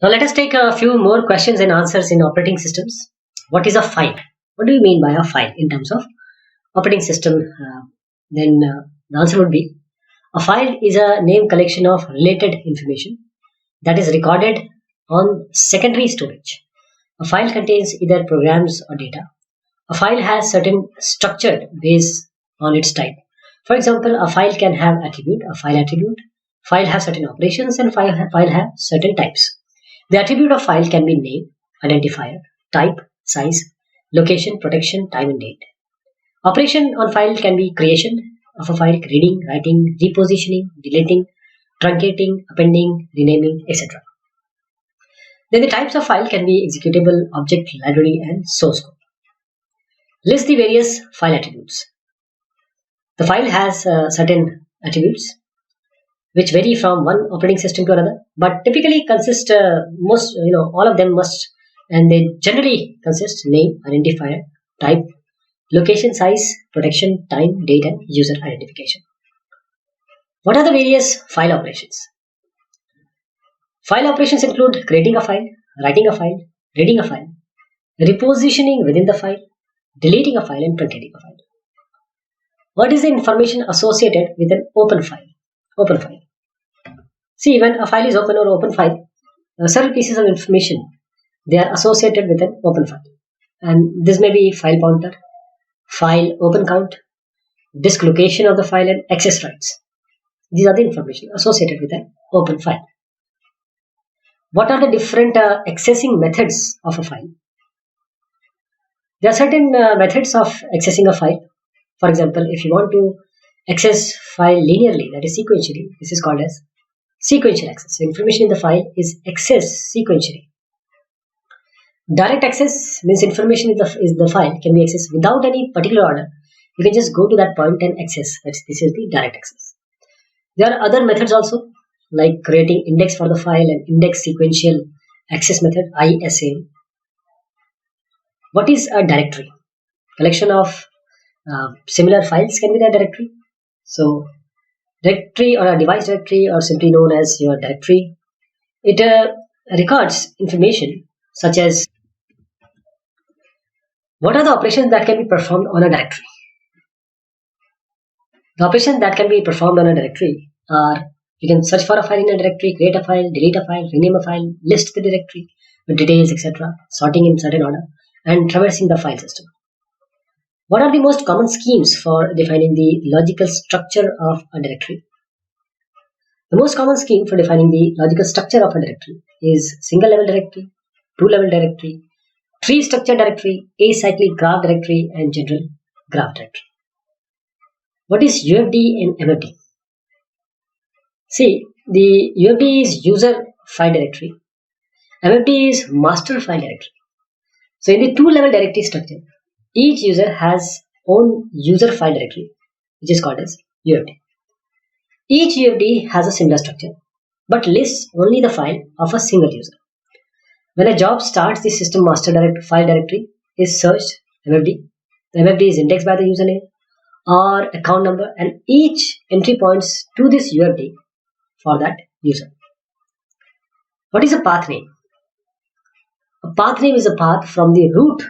Now let us take a few more questions and answers in operating systems. What is a file? What do you mean by a file in terms of operating system? The answer would be a file is a name collection of related information that is recorded on secondary storage. A file contains either programs or data. A file has certain structure based on its type. For example, a file can have attribute, a file attribute. File have certain operations and file have certain types. The attribute of file can be name, identifier, type, size, location, protection, time and date. Operation on file can be creation of a file, reading, writing, repositioning, deleting, truncating, appending, renaming, etc. Then the types of file can be executable, object, library and source code. List the various file attributes. The file has certain attributes which vary from one operating system to another, but typically consist all of them must, and they generally consist name, identifier, type, location, size, protection, time, date, and user identification. What are the various file operations? File operations include creating a file, writing a file, reading a file, repositioning within the file, deleting a file, and truncating a file. What is the information associated with an open file? Open file. See, when a file is open or open file, several pieces of information they are associated with an open file, and this may be file pointer, file open count, disk location of the file, and access rights. These are the information associated with an open file. What are the different accessing methods of a file? There are certain methods of accessing a file. For example, if you want to access file linearly, that is sequentially, this is called as sequential access. So information in the file is accessed sequentially. Direct access means information in the file can be accessed without any particular order. You can just go to that point and access. This is the direct access. There are other methods also, like creating index for the file and index sequential access method, ISA. What is a directory? Collection of similar files can be the directory. So directory or a device directory, or simply known as your directory, it records information such as what are the operations that can be performed on a directory. The operations that can be performed on a directory are: you can search for a file in a directory, create a file, delete a file, rename a file, list the directory with details, etc., sorting in certain order, and traversing the file system. What are the most common schemes for defining the logical structure of a directory? The most common scheme for defining the logical structure of a directory is single level directory, two level directory, tree structure directory, acyclic graph directory, and general graph directory. What is UFD and MFD? See, the UFD is user file directory, MFD is master file directory. So in the two level directory structure, each user has own user file directory, which is called as UFD. Each UFD has a similar structure, but lists only the file of a single user. When a job starts, the system master file directory is searched, MFD. The MFD is indexed by the username or account number, and each entry points to this UFD for that user. What is a path name? A path name is a path from the root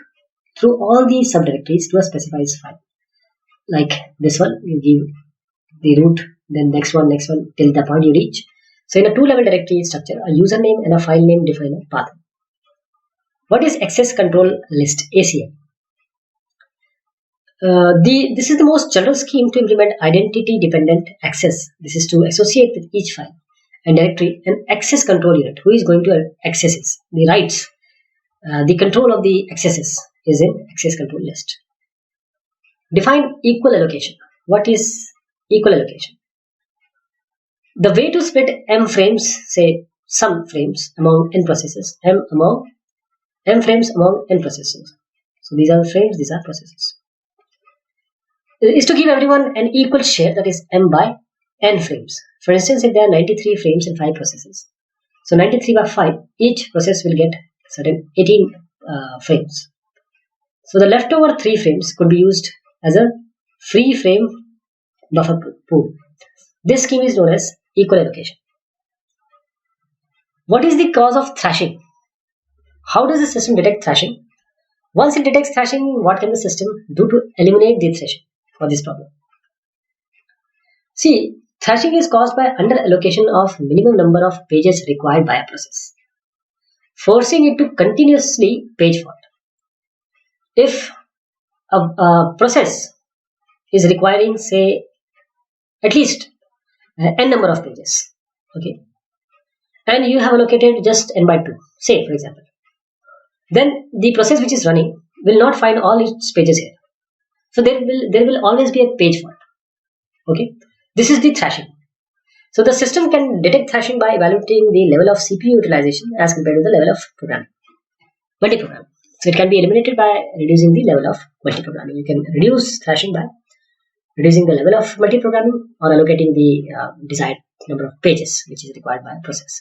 through all the subdirectories to a specified file. Like this one, you give the root, then next one, till the point you reach. So in a two-level directory structure, a username and a file name define a path. What is access control list, ACL? This is the most general scheme to implement identity-dependent access. This is to associate with each file and directory an access control unit who is going to access it. The rights, the control of the accesses is in access control list. Define equal allocation. What is equal allocation? The way to split M frames, say some frames among n processes, M frames among n processes. So these are frames, these are processes. Is to give everyone an equal share, that is M by n frames. For instance, if there are 93 frames in 5 processes, so 93 by 5, each process will get certain 18 frames. So the leftover 3 frames could be used as a free frame buffer pool. This scheme is known as equal allocation. What is the cause of thrashing? How does the system detect thrashing? Once it detects thrashing, what can the system do to eliminate the thrashing for this problem? See, thrashing is caused by under-allocation of minimum number of pages required by a process, forcing it to continuously page fault. If a process is requiring, say, at least n number of pages, okay, and you have allocated just n by 2, say for example, then the process which is running will not find all its pages here. So there will always be a page fault. Okay, this is the thrashing. So the system can detect thrashing by evaluating the level of CPU utilization as compared to the level of multi-programming. So it can be eliminated by reducing the level of multi-programming. You can reduce thrashing by reducing the level of multi-programming or allocating the desired number of pages which is required by a process.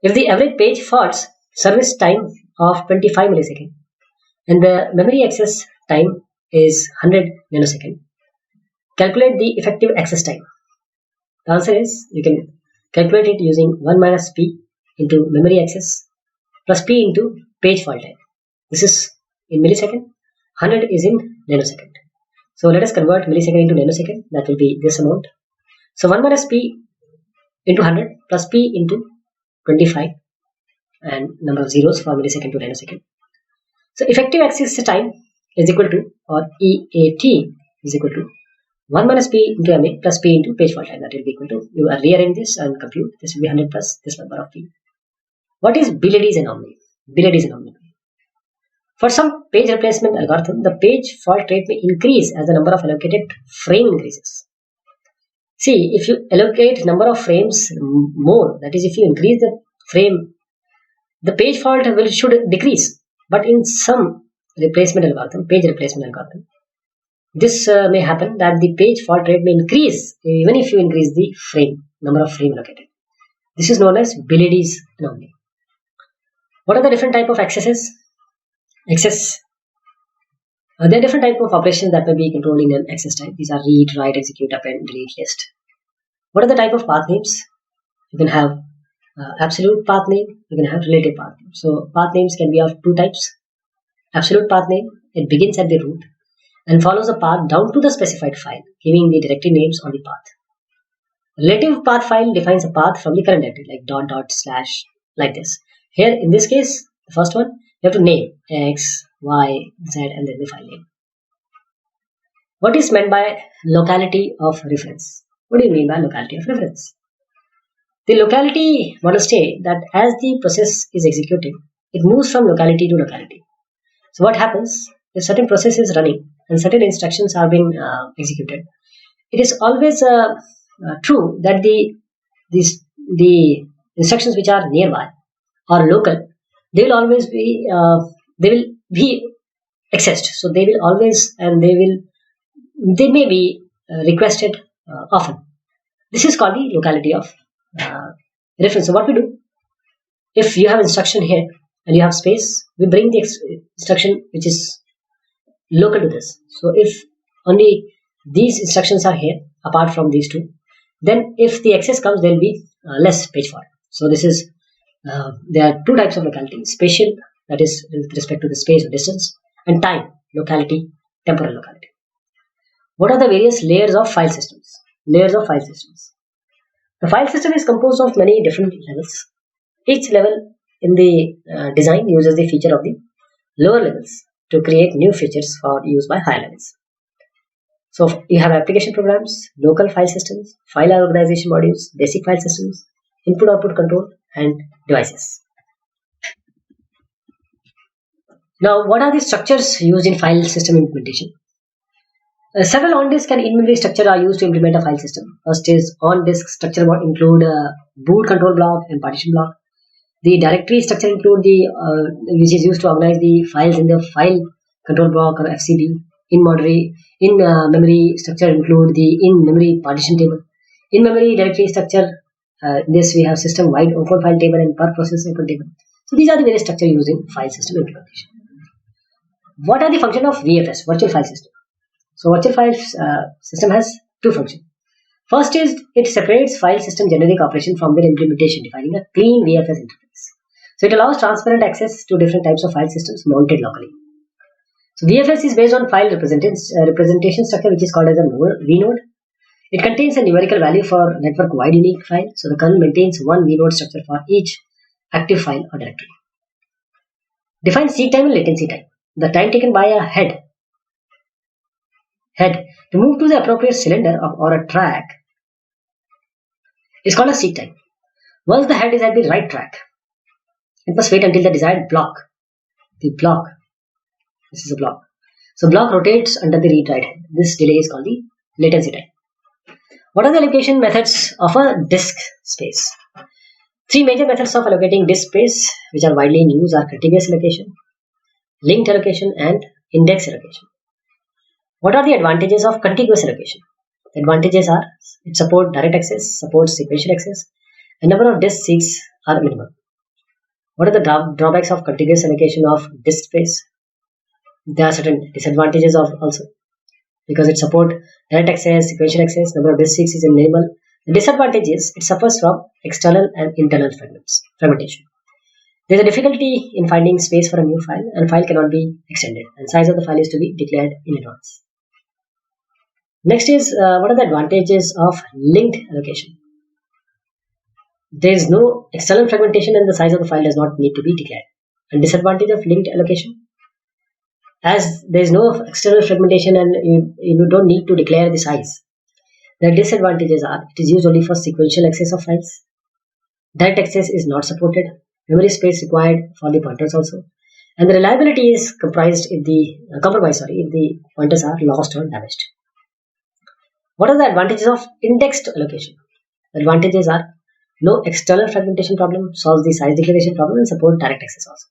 If the average page faults service time of 25 milliseconds and the memory access time is 100 nanosecond, calculate the effective access time. The answer is you can calculate it using 1 minus p into memory access plus p into page fault time. This is in millisecond, 100 is in nanosecond. So let us convert millisecond into nanosecond. That will be this amount. So 1 minus p into 100 plus p into 25 and number of zeros for millisecond to nanosecond. So effective access time is equal to, or EAT is equal to 1 minus p into MA plus p into page fault time. That will be equal to, you rearrange this and compute, this will be 100 plus this number of p. What is Wiley's anomaly? Wiley's anomaly. For some page replacement algorithm, the page fault rate may increase as the number of allocated frame increases. See, if you allocate number of frames more, that is if you increase the frame, the page fault should decrease. But in some replacement algorithm, page replacement algorithm, this may happen that the page fault rate may increase even if you increase the number of frame allocated. This is known as Wiley's anomaly. What are the different type of accesses? There are different type of operations that may be controlled in an access type. These are read, write, execute, append, delete, list. What are the type of path names? You can have absolute path name, you can have relative path name. So path names can be of two types. Absolute path name, it begins at the root and follows a path down to the specified file, giving the directory names on the path. Relative path file defines a path from the current directory, like dot dot slash, like this. Here in this case, the first one, you have to name X, Y, Z, and then the file name. What is meant by locality of reference? What do you mean by locality of reference? The locality model states that as the process is executing, it moves from locality to locality. So what happens if certain process is running and certain instructions are being executed? It is always true that the instructions which are nearby or local, they will always be accessed. So they will always, and they may be requested often. This is called the locality of reference. So what we do, if you have instruction here and you have space, we bring the instruction which is local to this. So if only these instructions are here apart from these two, then if the access comes, there will be less page fault. So this is there are two types of locality: spatial, that is with respect to the space or distance, and time, locality, temporal locality. What are the various layers of file systems? Layers of file systems. The file system is composed of many different levels. Each level in the design uses the feature of the lower levels to create new features for use by higher levels. So you have application programs, local file systems, file organization modules, basic file systems, input-output control, and devices. Now, what are the structures used in file system implementation? Several on-disk and in-memory structures are used to implement a file system. First is on-disk structure include boot control block and partition block. The directory structure include which is used to organize the files in the file control block or FCB. In-memory structure include the in-memory partition table. In-memory directory structure, this we have system-wide open file table and per process open table. So these are the various structures used in file system implementation. What are the functions of VFS, virtual file system? So virtual file system has two functions. First is it separates file system generic operation from their implementation, defining a clean VFS interface. So it allows transparent access to different types of file systems mounted locally. So VFS is based on file representation structure, which is called as a vnode. It contains a numerical value for network-wide unique file. So the kernel maintains one vnode structure for each active file or directory. Define seek time and latency time. The time taken by a head to move to the appropriate cylinder or a track is called a seek time. Once the head is at the right track, it must wait until the desired block. This is a block. So block rotates under the read-write head. This delay is called the latency time. What are the allocation methods of a disk space? Three major methods of allocating disk space, which are widely in use, are contiguous allocation, linked allocation, and index allocation. What are the advantages of contiguous allocation? The advantages are it supports direct access, supports sequential access, and number of disk seeks are minimal. What are the drawbacks of contiguous allocation of disk space? There are certain disadvantages of also, because it supports direct access, sequential access, number of disk seeks is minimal. The disadvantage is it suffers from external and internal fragmentation. There is a difficulty in finding space for a new file, and file cannot be extended, and size of the file is to be declared in advance. Next is what are the advantages of linked allocation? There is no external fragmentation, and the size of the file does not need to be declared. And disadvantage of linked allocation, as there is no external fragmentation and you don't need to declare the size. The disadvantages are it is used only for sequential access of files. Direct access is not supported. Memory space required for the pointers also. And the reliability is compromised if the pointers are lost or damaged. What are the advantages of indexed allocation? The advantages are no external fragmentation problem, solves the size declaration problem, and support direct access also.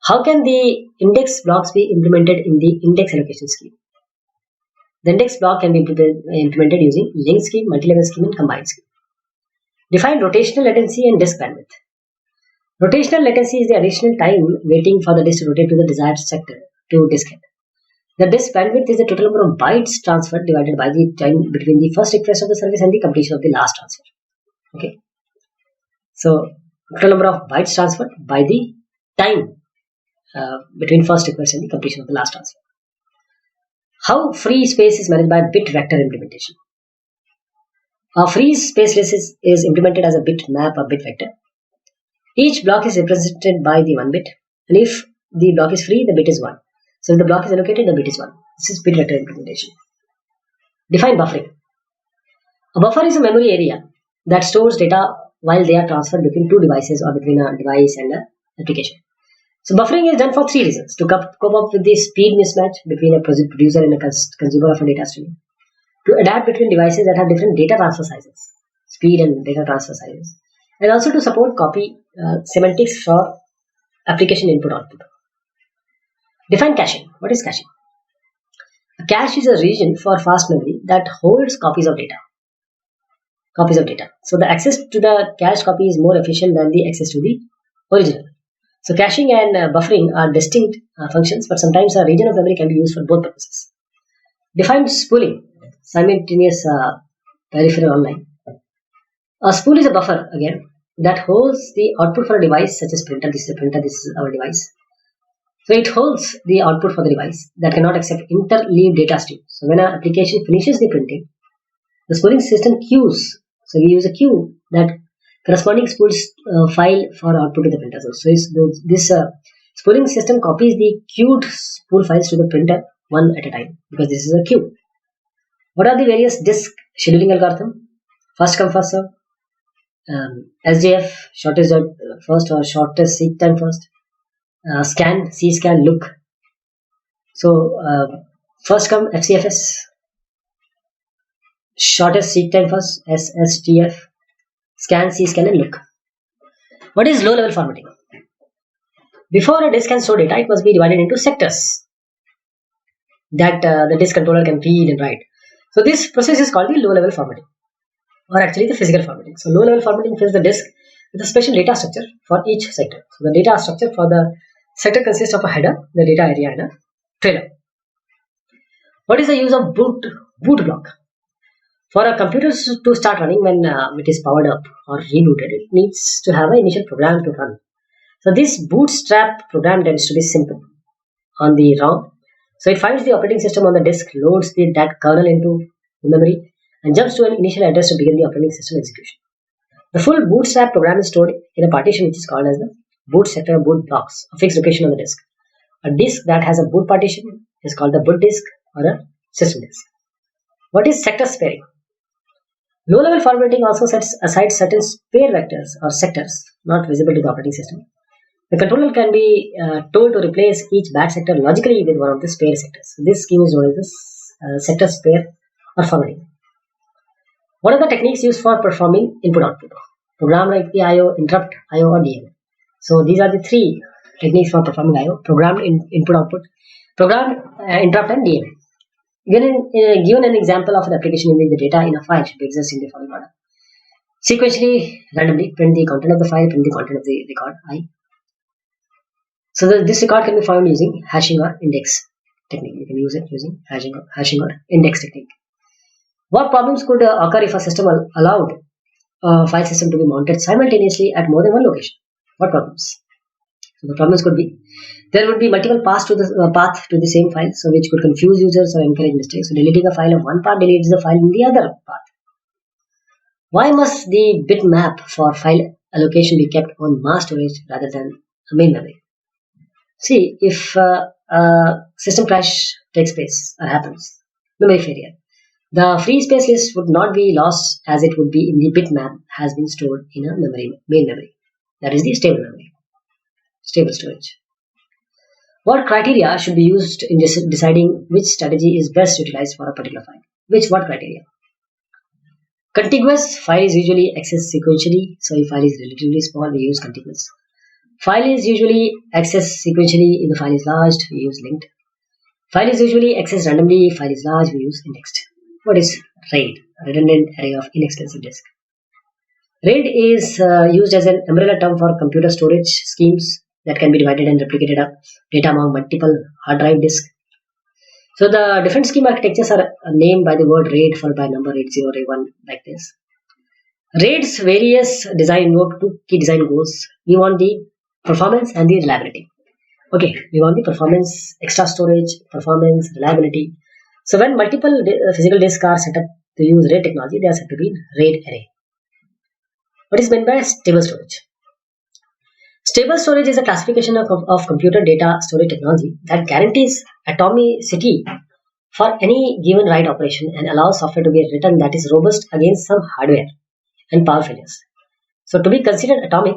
How can the index blocks be implemented in the index allocation scheme? The index block can be implemented using linked scheme, multi-level scheme, and combined scheme. Define rotational latency and disk bandwidth. Rotational latency is the additional time waiting for the disk to rotate to the desired sector to disk head. The disk bandwidth is the total number of bytes transferred divided by the time between the first request of the service and the completion of the last transfer. Okay. So total number of bytes transferred by the time between first request and the completion of the last transfer. How free space is managed by bit vector implementation? A free space list is implemented as a bit map or bit vector. Each block is represented by the 1 bit, and if the block is free, the bit is 1. So if the block is allocated, the bit is 1. This is bit vector implementation. Define buffering. A buffer is a memory area that stores data while they are transferred between two devices or between a device and an application. So buffering is done for three reasons: to cope up with the speed mismatch between a producer and a consumer of a data stream, to adapt between devices that have different data transfer sizes, speed and data transfer sizes, and also to support copy semantics for application input-output. Define caching. What is caching? A cache is a region for fast memory that holds copies of data. So the access to the cached copy is more efficient than the access to the original. So caching and buffering are distinct functions, but sometimes a region of memory can be used for both purposes. Define spooling. Simultaneous peripheral online. A spool is a buffer again that holds the output for a device such as printer. This is a printer, this is our device. So it holds the output for the device that cannot accept interleaved data stream. So when an application finishes the printing, the spooling system queues. So we use a queue that corresponding spools file for output to the printer. So this spooling system copies the queued spool files to the printer one at a time, because this is a queue. What are the various disk scheduling algorithm? First come first serve, SJF, shortest first or shortest seek time first, scan, cscan, look. So first come FCFS, shortest seek time first, SSTF, scan, cscan, and look. What is low level formatting? Before a disk can store data, it must be divided into sectors that the disk controller can read and write. So this process is called the low level formatting, or actually the physical formatting. So low level formatting fills the disk with a special data structure for each sector. So the data structure for the sector consists of a header, the data area, and a trailer. What is the use of boot block? For a computer to start running when it is powered up or rebooted, it needs to have an initial program to run. So this bootstrap program tends to be simple on the ROM. So it finds the operating system on the disk, loads that kernel into the memory, and jumps to an initial address to begin the operating system execution. The full bootstrap program is stored in a partition which is called as the boot sector or boot blocks, a fixed location on the disk. A disk that has a boot partition is called the boot disk or a system disk. What is sector sparing? Low-level formatting also sets aside certain spare vectors or sectors not visible to the operating system. The controller can be told to replace each bad sector logically with one of the spare sectors. This scheme is known as the sector spare or formatting. What are the techniques used for performing input-output? Program like the I/O, interrupt, I/O, or DMA. So these are the three techniques for performing I/O: programmed input-output, programmed interrupt, and DMA. Given an example of an application in which the data in a file should exist in the following order: sequentially, randomly, print the content of the file, print the content of the record I. So this record can be found using hashing or index technique. You can use it using hashing or index technique. What problems could occur if a system allowed a file system to be mounted simultaneously at more than one location? What problems? So the problems could be: there would be multiple paths to the path to the same file, so which could confuse users or encourage mistakes. So deleting a file of one path deletes the file in the other path. Why must the bitmap for file allocation be kept on mass storage rather than a main memory? See, if system crash takes place or happens, memory failure, the free space list would not be lost as it would be in the bitmap has been stored in a main memory. That is the stable memory, stable storage. What criteria should be used in deciding which strategy is best utilized for a particular file? What criteria? Contiguous file is usually accessed sequentially, so if file is relatively small, we use contiguous. File is usually accessed sequentially if the file is large, we use linked. File is usually accessed randomly, if file is large, we use indexed. What is RAID? Redundant Array of Inexpensive Disk. RAID is used as an umbrella term for computer storage schemes that can be divided and replicated data among multiple hard drive disks. So the different scheme architectures are named by the word RAID followed by number RAID 0, RAID 1 like this. RAID's various design invoke two key design goals. We want the performance and the reliability. Okay, we want the performance, extra storage, performance, reliability. So when multiple physical disks are set up to use RAID technology, they are said to be RAID array. What is meant by stable storage? Stable storage is a classification of computer data storage technology that guarantees atomicity for any given write operation and allows software to be written that is robust against some hardware and power failures. So to be considered atomic,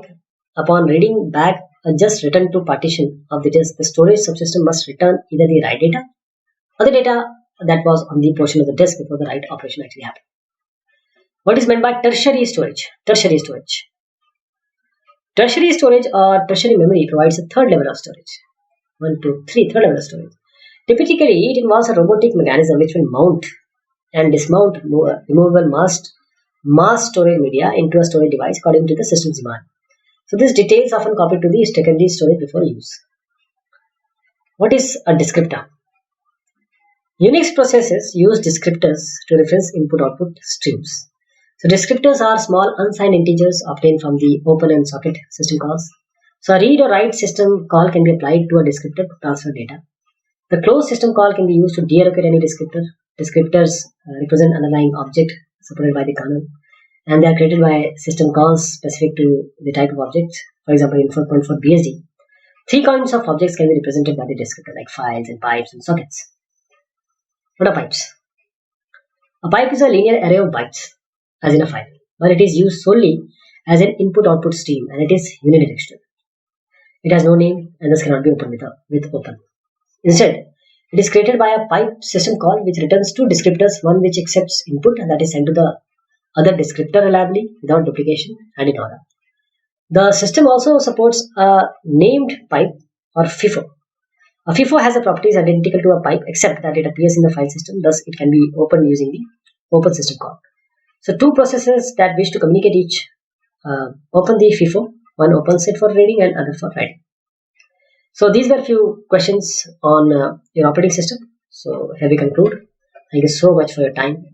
upon reading back a just written to partition of the disk, the storage subsystem must return either the write data or the data that was on the portion of the disk before the write operation actually happened. What is meant by tertiary storage? Tertiary storage. Tertiary storage or tertiary memory provides a third level of storage. 1, 2, 3, third level of storage. Typically, it involves a robotic mechanism which will mount and dismount removable mass storage media into a storage device according to the system's demand. So these details often copied to the secondary storage before use. What is a descriptor? Unix processes use descriptors to reference input-output streams. So descriptors are small unsigned integers obtained from the open and socket system calls. So a read or write system call can be applied to a descriptor to transfer data. The close system call can be used to deallocate any descriptor. Descriptors represent underlying object supported by the kernel, and they are created by system calls specific to the type of object. For example, in 4.4 BSD, 3 kinds of objects can be represented by the descriptor, like files and pipes and sockets. What are pipes? A pipe is a linear array of bytes, as in a file, but it is used solely as an input-output stream, and it is unidirectional. It has no name and thus cannot be opened with open. Instead, it is created by a pipe system call which returns two descriptors, one which accepts input and that is sent to the other descriptor reliably without duplication and in order. The system also supports a named pipe or FIFO. A FIFO has the properties identical to a pipe except that it appears in the file system, thus it can be opened using the open system call. So two processes that wish to communicate each open the FIFO, one opens it for reading and other for writing. So these were a few questions on your operating system. So here we conclude. Thank you so much for your time.